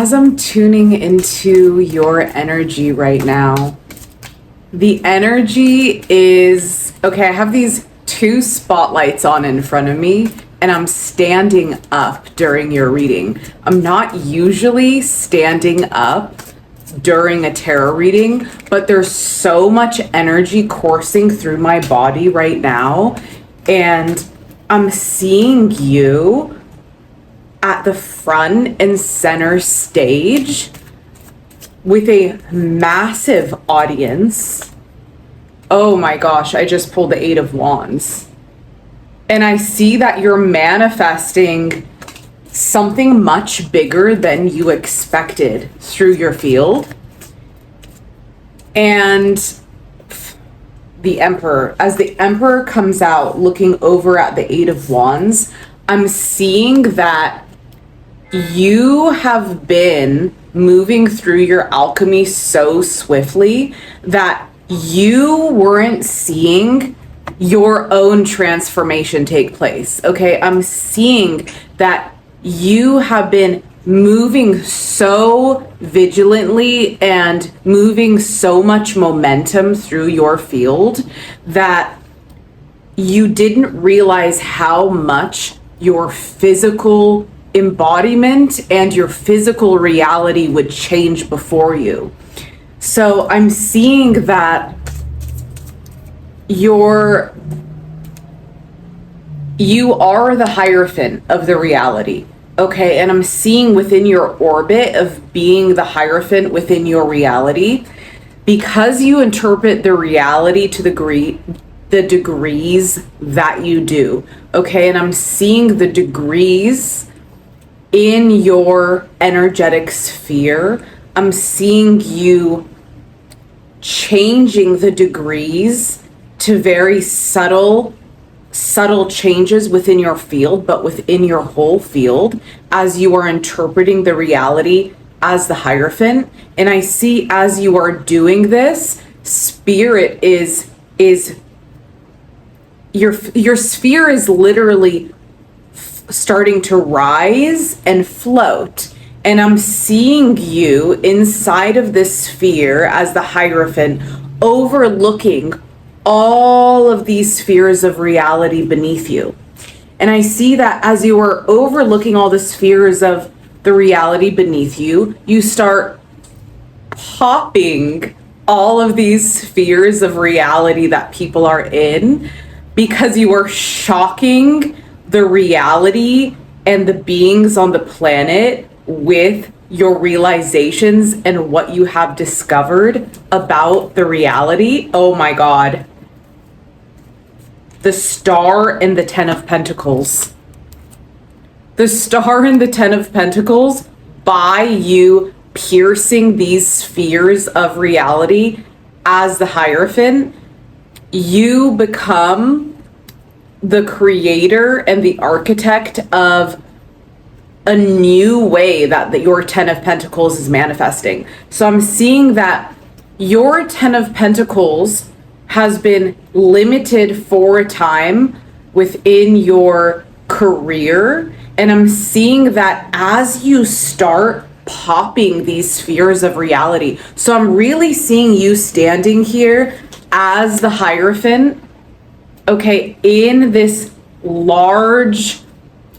as I'm tuning into your energy right now, the energy is, okay, I have these two spotlights on in front of me, and I'm standing up during your reading. I'm not usually standing up during a tarot reading, but there's so much energy coursing through my body right now, and I'm seeing you at the front and center stage with a massive audience. Oh my gosh, I just pulled the Eight of Wands. And I see that you're manifesting something much bigger than you expected through your field. And the Emperor, as the Emperor comes out looking over at the Eight of Wands, I'm seeing that you have been moving through your alchemy so swiftly that you weren't seeing your own transformation take place. Okay, I'm seeing that you have been moving so vigilantly and moving so much momentum through your field that you didn't realize how much your physical embodiment and your physical reality would change before you. So I'm seeing that you are the Hierophant of the reality. Okay, and I'm seeing within your orbit of being the Hierophant within your reality, because you interpret the reality to the degrees that you do. Okay, and I'm seeing the degrees in your energetic sphere. I'm seeing you changing the degrees to very subtle changes within your field, but within your whole field, as you are interpreting the reality as the Hierophant. And I see, as you are doing this, spirit is your sphere is literally starting to rise and float. And I'm seeing you inside of this sphere as the Hierophant, overlooking all of these spheres of reality beneath you. And I see that as you are overlooking all the spheres of the reality beneath you, you start popping all of these spheres of reality that people are in, because you are shocking the reality and the beings on the planet with your realizations and what you have discovered about the reality. Oh my God. The Star and the Ten of Pentacles. The Star and the Ten of Pentacles, by you piercing these spheres of reality as the Hierophant, you become the creator and the architect of a new way that your Ten of Pentacles is manifesting. So I'm seeing that your Ten of Pentacles has been limited for a time within your career. And I'm seeing that as you start popping these spheres of reality. So I'm really seeing you standing here as the Hierophant, okay, in this large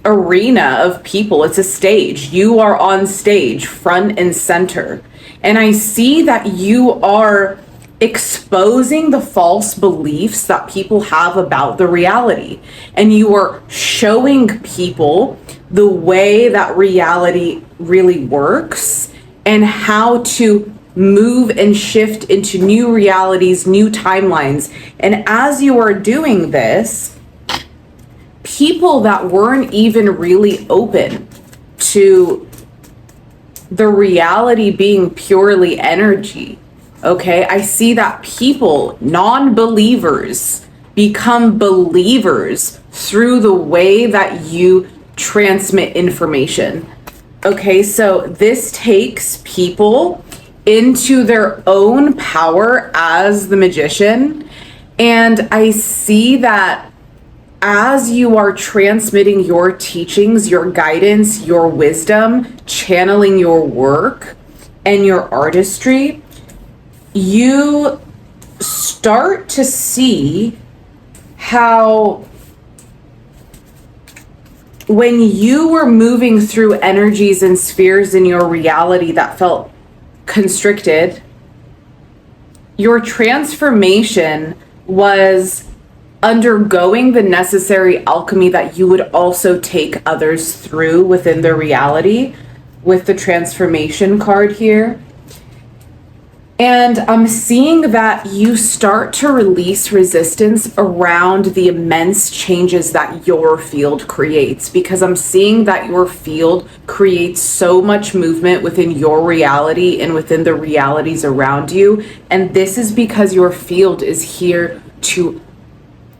arena of people. It's a stage. You are on stage, front and center. And I see that you are exposing the false beliefs that people have about the reality. And you are showing people the way that reality really works and how to move and shift into new realities, new timelines. And as you are doing this, people that weren't even really open to the reality being purely energy, okay, I see that people, non-believers, become believers through the way that you transmit information. Okay, so this takes people into their own power as the magician. And I see that as you are transmitting your teachings, your guidance, your wisdom, channeling your work and your artistry, you start to see how when you were moving through energies and spheres in your reality that felt constricted, your transformation was undergoing the necessary alchemy that you would also take others through within their reality with the transformation card here. And I'm seeing that you start to release resistance around the immense changes that your field creates, because I'm seeing that your field creates so much movement within your reality and within the realities around you. And this is because your field is here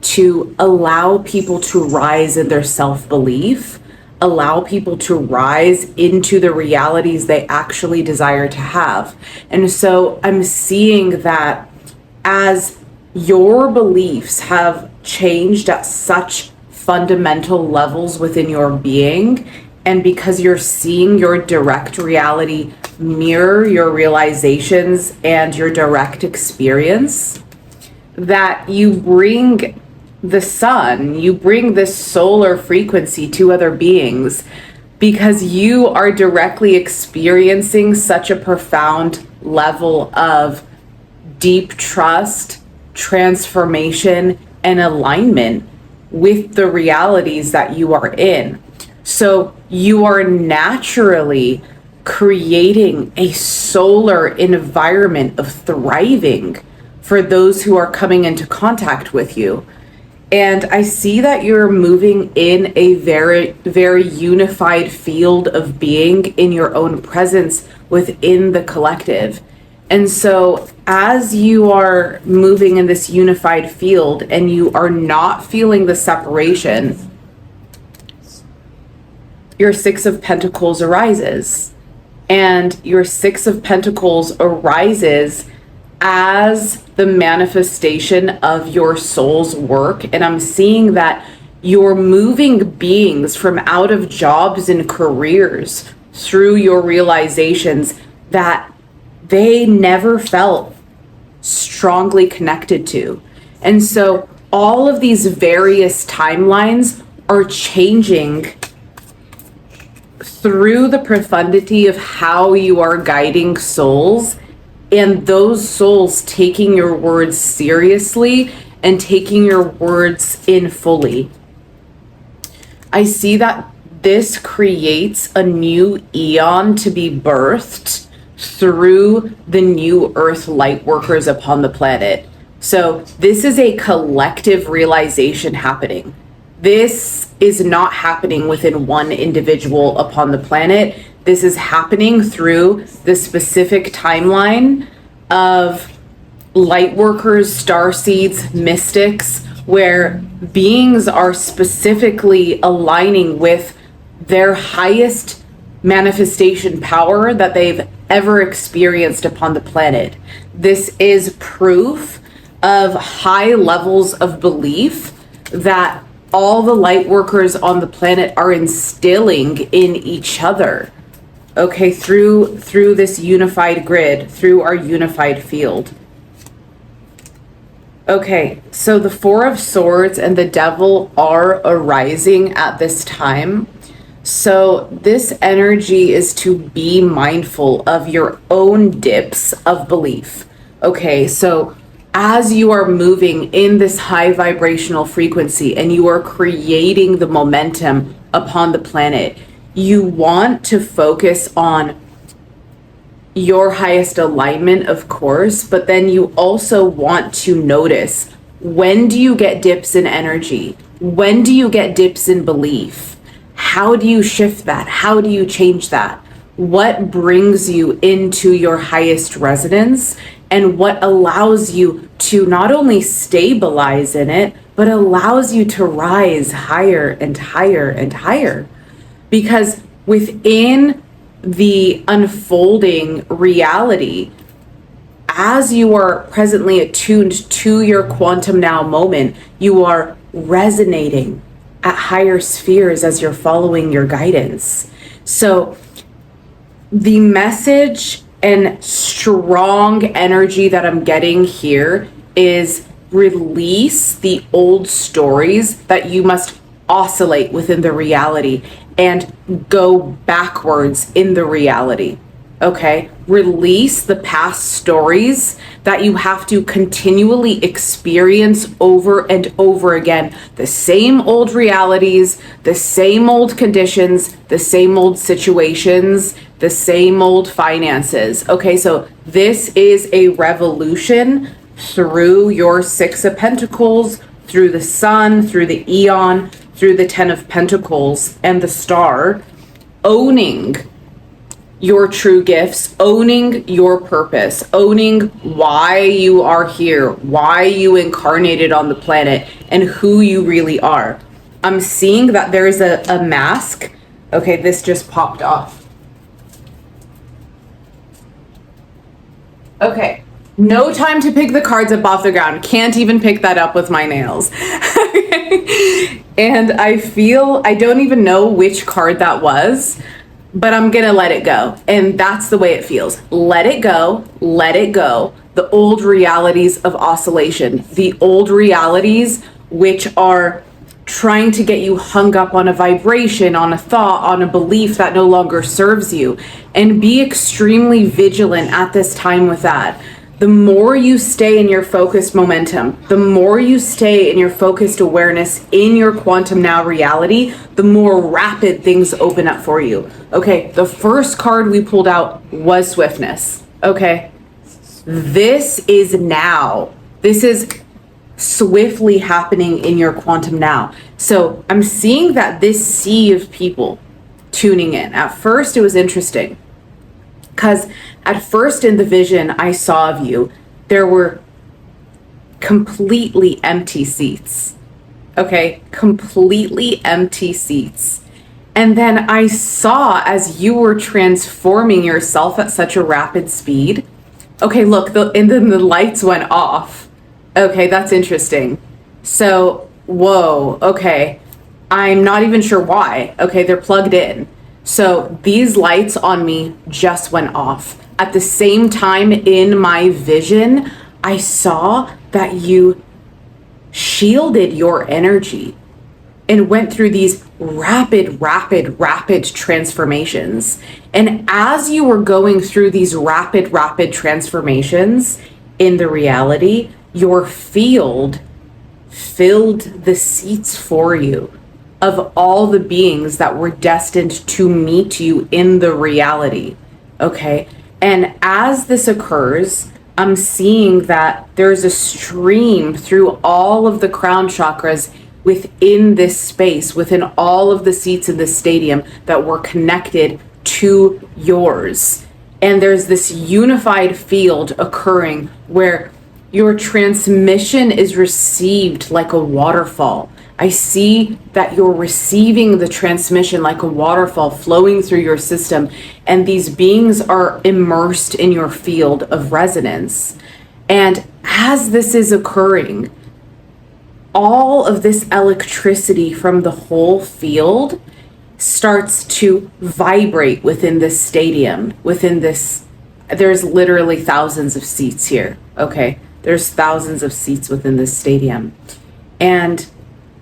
to allow people to rise in their self-belief, allow people to rise into the realities they actually desire to have. And so I'm seeing that as your beliefs have changed at such fundamental levels within your being, and because you're seeing your direct reality mirror your realizations and your direct experience, that you bring the sun, you bring this solar frequency to other beings, because you are directly experiencing such a profound level of deep trust, transformation, and alignment with the realities that you are in. So you are naturally creating a solar environment of thriving for those who are coming into contact with you. And I see that you're moving in a very, very unified field of being in your own presence within the collective. And so as you are moving in this unified field and you are not feeling the separation, your Six of Pentacles arises. And your Six of Pentacles arises as the manifestation of your soul's work. And I'm seeing that you're moving beings from out of jobs and careers through your realizations that they never felt strongly connected to. And so all of these various timelines are changing through the profundity of how you are guiding souls, and those souls taking your words seriously and taking your words in fully. I see that this creates a new eon to be birthed through the new earth light workers upon the planet. So this is a collective realization happening. This is not happening within one individual upon the planet. This is happening through the specific timeline of light workers, starseeds, mystics, where beings are specifically aligning with their highest manifestation power that they've ever experienced upon the planet. This is proof of high levels of belief that all the light workers on the planet are instilling in each other. Okay, through this unified grid, through our unified field. Okay, so the Four of Swords and the Devil are arising at this time. So this energy is to be mindful of your own dips of belief. Okay, so as you are moving in this high vibrational frequency and you are creating the momentum upon the planet, you want to focus on your highest alignment, of course, but then you also want to notice, when do you get dips in energy? When do you get dips in belief? How do you shift that? How do you change that? What brings you into your highest resonance, and what allows you to not only stabilize in it, but allows you to rise higher and higher and higher? Because within the unfolding reality, as you are presently attuned to your quantum now moment, you are resonating at higher spheres as you're following your guidance. So the message and strong energy that I'm getting here is release the old stories that you must oscillate within the reality and go backwards in the reality. Okay? Release the past stories that you have to continually experience over and over again. The same old realities, the same old conditions, the same old situations, the same old finances. Okay, so this is a revolution through your Six of Pentacles, through the Sun, through the Eon, through the Ten of Pentacles and the Star, owning your true gifts, owning your purpose, owning why you are here, why you incarnated on the planet, and who you really are. I'm seeing that there's a mask. Okay, this just popped off. Okay, no time to pick the cards up off the ground. Can't even pick that up with my nails. And I don't even know which card that was, but I'm gonna let it go. And that's the way it feels. Let it go, let it go. The old realities of oscillation, the old realities which are trying to get you hung up on a vibration, on a thought, on a belief that no longer serves you. And be extremely vigilant at this time with that. The more you stay in your focused momentum, the more you stay in your focused awareness in your quantum now reality, the more rapid things open up for you. Okay, the first card we pulled out was swiftness. Okay, this is now. This is swiftly happening in your quantum now. So I'm seeing that this sea of people tuning in. At first, it was interesting. Because at first in the vision I saw of you, there were completely empty seats. Okay, completely empty seats. And then I saw as you were transforming yourself at such a rapid speed. Okay, look, and then the lights went off. Okay, that's interesting. So, whoa, okay. I'm not even sure why. Okay, they're plugged in. So these lights on me just went off. At the same time in my vision, I saw that you shielded your energy and went through these rapid transformations. And as you were going through these rapid transformations in the reality, your field filled the seats for you of all the beings that were destined to meet you in the reality. Okay. And as this occurs, I'm seeing that there's a stream through all of the crown chakras within this space, within all of the seats in the stadium that were connected to yours. And there's this unified field occurring where your transmission is received like a waterfall. I see that you're receiving the transmission like a waterfall flowing through your system, and these beings are immersed in your field of resonance. And as this is occurring, all of this electricity from the whole field starts to vibrate within this stadium, within this, there's literally thousands of seats here, okay? There's thousands of seats within this stadium. And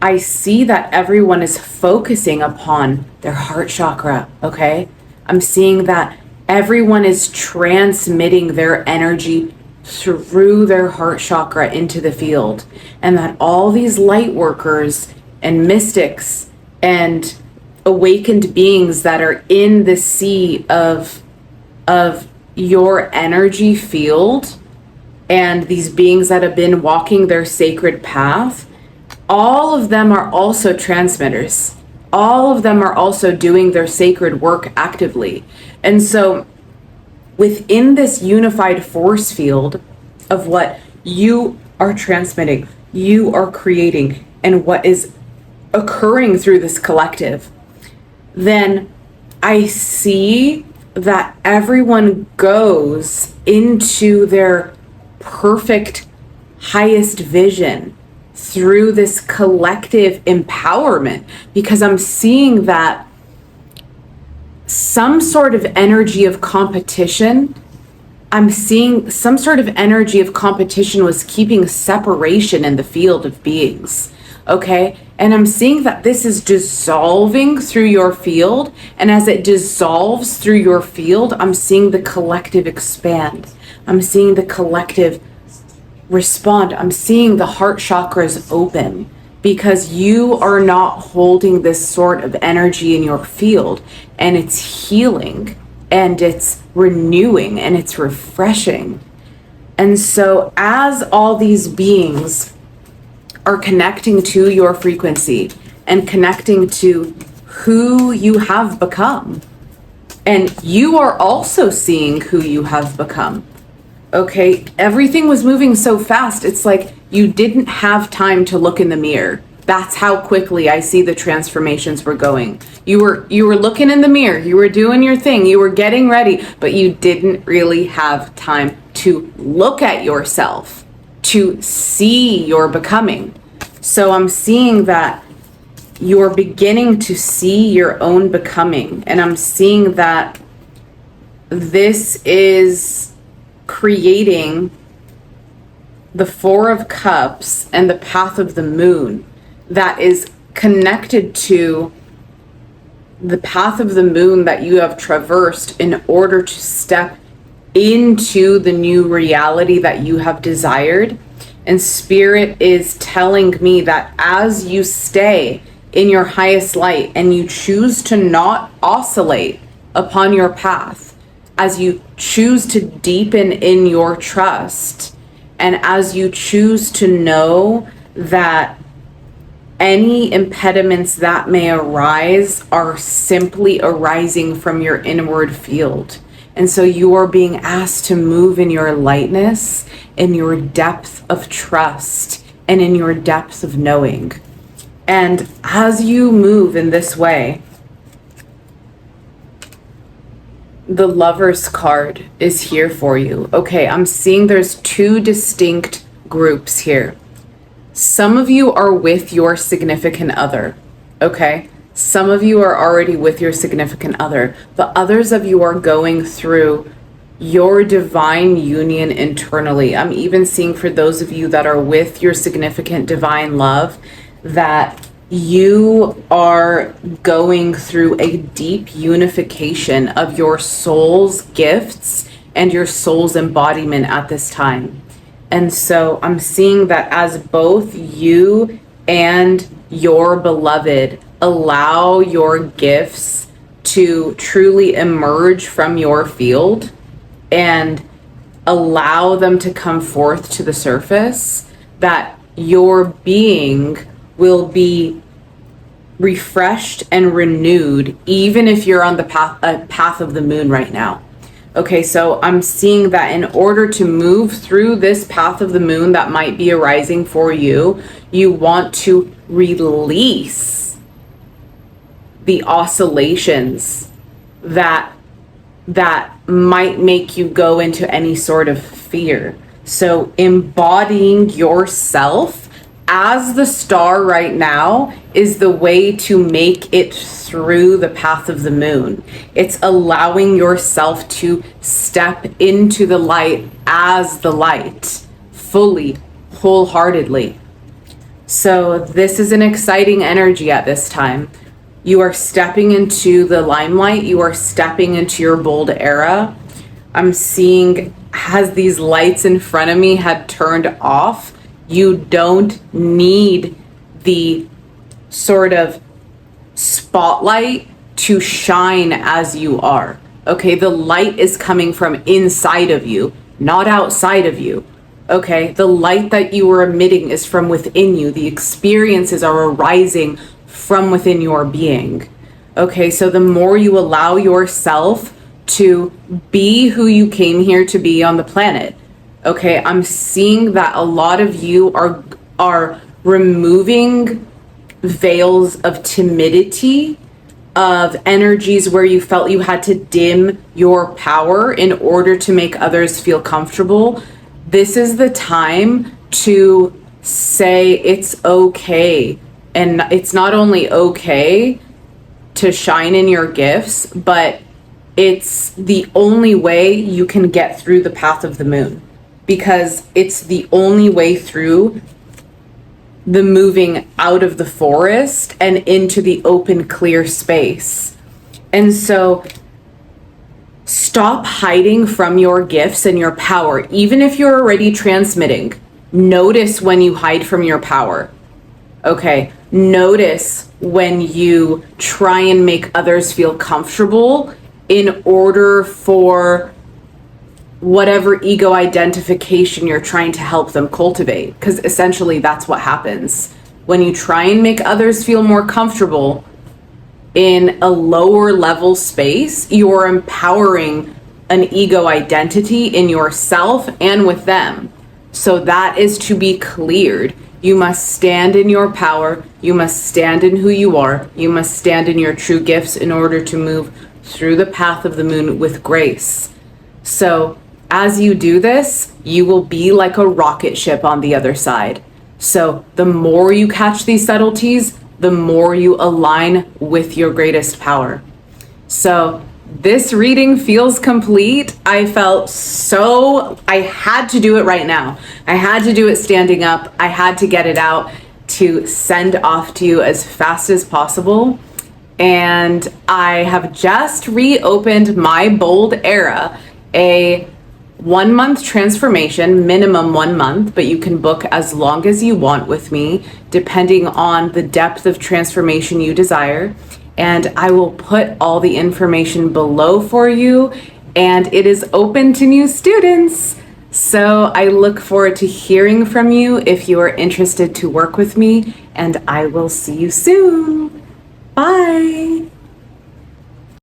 I see that everyone is focusing upon their heart chakra, okay? I'm seeing that everyone is transmitting their energy through their heart chakra into the field, and that all these light workers and mystics and awakened beings that are in the sea of your energy field, and these beings that have been walking their sacred path, all of them are also transmitters. All of them are also doing their sacred work actively. And so within this unified force field of what you are transmitting, you are creating, and what is occurring through this collective, then I see that everyone goes into their perfect highest vision through this collective empowerment, because I'm seeing that some sort of energy of competition, I'm seeing some sort of energy of competition was keeping separation in the field of beings. Okay. And I'm seeing that this is dissolving through your field. And as it dissolves through your field, I'm seeing the collective expand. I'm seeing the collective respond. I'm seeing the heart chakras open, because you are not holding this sort of energy in your field, and it's healing and it's renewing and it's refreshing. And so as all these beings are connecting to your frequency and connecting to who you have become, and you are also seeing who you have become. Okay, everything was moving so fast. It's like you didn't have time to look in the mirror. That's how quickly I see the transformations were going. You were looking in the mirror, you were doing your thing, you were getting ready, but you didn't really have time to look at yourself, to see your becoming. So I'm seeing that you're beginning to see your own becoming, and I'm seeing that this is creating the Four of Cups and the path of the moon that is connected to the path of the moon that you have traversed in order to step into the new reality that you have desired. And Spirit is telling me that as you stay in your highest light and you choose to not oscillate upon your path, as you choose to deepen in your trust, and as you choose to know that any impediments that may arise are simply arising from your inward field. And so you are being asked to move in your lightness, in your depth of trust, and in your depth of knowing. And as you move in this way, the Lover's card is here for you. Okay, I'm seeing there's two distinct groups here. Some of you are with your significant other, okay? Some of you are already with your significant other, but others of you are going through your divine union internally. I'm even seeing for those of you that are with your significant divine love that you are going through a deep unification of your soul's gifts and your soul's embodiment at this time. And so I'm seeing that as both you and your beloved allow your gifts to truly emerge from your field and allow them to come forth to the surface, that your being will be refreshed and renewed, even if you're on the path of the moon right now. Okay, so I'm seeing that in order to move through this path of the moon that might be arising for you, you want to release the oscillations that might make you go into any sort of fear. So embodying yourself as the star right now is the way to make it through the path of the moon. It's allowing yourself to step into the light as the light, fully, wholeheartedly. So this is an exciting energy at this time. You are stepping into the limelight. You are stepping into your bold era. I'm seeing as these lights in front of me had turned off, you don't need the sort of spotlight to shine as you are. Okay, the light is coming from inside of you, not outside of you. Okay, the light that you are emitting is from within you. The experiences are arising from within your being. Okay, so the more you allow yourself to be who you came here to be on the planet, okay, I'm seeing that a lot of you are removing veils of timidity, of energies where you felt you had to dim your power in order to make others feel comfortable. This is the time to say it's okay. And it's not only okay to shine in your gifts, but it's the only way you can get through the path of the moon, because it's the only way through the moving out of the forest and into the open, clear space. And so stop hiding from your gifts and your power. Even if you're already transmitting, notice when you hide from your power. Okay, notice when you try and make others feel comfortable in order for whatever ego identification you're trying to help them cultivate. Because essentially that's what happens. When you try and make others feel more comfortable in a lower level space, you're empowering an ego identity in yourself and with them. So that is to be cleared. You must stand in your power. You must stand in who you are. You must stand in your true gifts in order to move through the path of the moon with grace. So as you do this, you will be like a rocket ship on the other side. So the more you catch these subtleties, the more you align with your greatest power. So this reading feels complete. I had to do it right now. I had to do it standing up. I had to get it out to send off to you as fast as possible. And I have just reopened my Bold Era, a 1 month transformation, minimum 1 month, but you can book as long as you want with me, depending on the depth of transformation you desire. And I will put all the information below for you, and it is open to new students. So I look forward to hearing from you if you are interested to work with me, and I will see you soon. Bye.